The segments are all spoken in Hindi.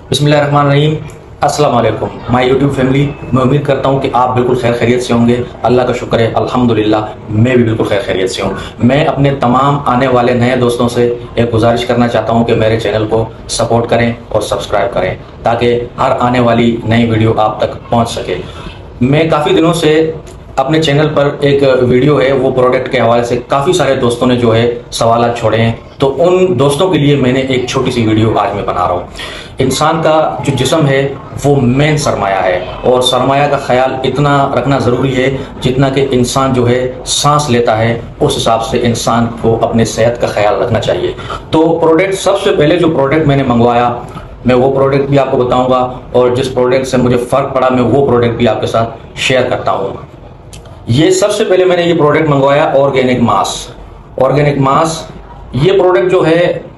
बिस्मिल्लाहिर्रहमानिर्रहीम। अस्सलाम वालेकुम माय यूट्यूब फैमिली। मैं उम्मीद करता हूँ कि आप बिल्कुल खैर खैरियत से होंगे। अल्लाह का शुक्र है, अल्हम्दुलिल्लाह मैं भी बिल्कुल खैर खैरियत से हूँ। मैं अपने तमाम आने वाले नए दोस्तों से एक गुजारिश करना चाहता हूँ कि मेरे चैनल को सपोर्ट करें और सब्सक्राइब करें ताकि हर आने वाली नई वीडियो आप तक पहुँच सके। मैं काफ़ी दिनों से अपने चैनल पर एक वीडियो है, वो प्रोडक्ट के हवाले से काफ़ी सारे दोस्तों ने जो है सवाल छोड़े हैं, तो उन दोस्तों के लिए मैंने एक छोटी सी वीडियो आज मैं बना रहा हूँ। इंसान का जो जिस्म है वो मेन सरमाया है, और सरमाया का ख्याल इतना रखना ज़रूरी है जितना कि इंसान जो है सांस लेता है, उस हिसाब से इंसान को अपने सेहत का ख्याल रखना चाहिए। तो प्रोडक्ट, सबसे पहले जो प्रोडक्ट मैंने मंगवाया, मैं वो प्रोडक्ट भी आपको बताऊंगा, और जिस प्रोडक्ट से मुझे फ़र्क पड़ा मैं वो प्रोडक्ट भी आपके साथ शेयर करता हूँ। ये सबसे पहले मैंने ये प्रोडक्ट मंगवाया ऑर्गेनिक मास। ऑर्गेनिक मास ये प्रोडक्ट जो है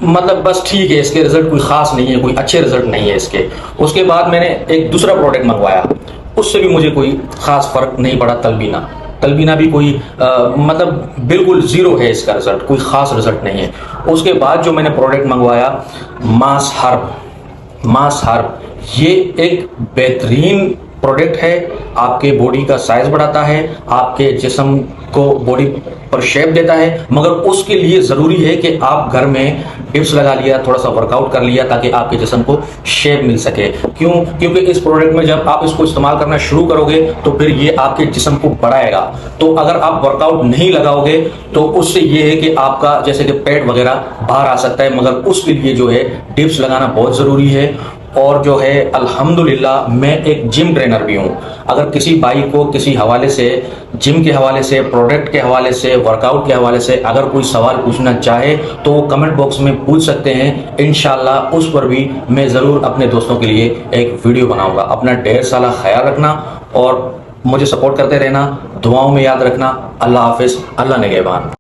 मतलब बस ठीक है, इसके रिजल्ट कोई ख़ास नहीं है, कोई अच्छे रिजल्ट नहीं है इसके। उसके बाद मैंने एक दूसरा प्रोडक्ट मंगवाया, उससे भी मुझे कोई ख़ास फ़र्क नहीं पड़ा। तलबीना, तलबीना भी कोई मतलब बिल्कुल ज़ीरो है इसका रिज़ल्ट, कोई ख़ास रिज़ल्ट नहीं है। उसके बाद जो मैंने प्रोडक्ट मंगवाया मास हर्ब। मास हर्ब ये एक बेहतरीन प्रोडक्ट है, आपके बॉडी का साइज बढ़ाता है, आपके जिस्म को बॉडी पर शेप देता है, मगर उसके लिए ज़रूरी है कि आप घर में डिप्स लगा लिया, थोड़ा सा वर्कआउट कर लिया, ताकि आपके जिस्म को शेप मिल सके। क्योंकि इस प्रोडक्ट में जब आप इसको इस्तेमाल करना शुरू करोगे तो फिर ये आपके जिस्म को बढ़ाएगा। तो अगर आप वर्कआउट नहीं लगाओगे तो उससे ये है कि आपका जैसे कि पेट वगैरह बाहर आ सकता है, मगर उसके लिए जो है डिप्स लगाना बहुत ज़रूरी है। और जो है अल्हम्दुलिल्लाह मैं एक जिम ट्रेनर भी हूँ। अगर किसी भाई को किसी हवाले से, जिम के हवाले से, प्रोडक्ट के हवाले से, वर्कआउट के हवाले से अगर कोई सवाल पूछना चाहे तो वो कमेंट बॉक्स में पूछ सकते हैं। इंशाल्लाह उस पर भी मैं ज़रूर अपने दोस्तों के लिए एक वीडियो बनाऊँगा। अपना ढेर सारा ख्याल रखना और मुझे सपोर्ट करते रहना, दुआओं में याद रखना। अल्लाह हाफिज़, अल्लाह निगहबान।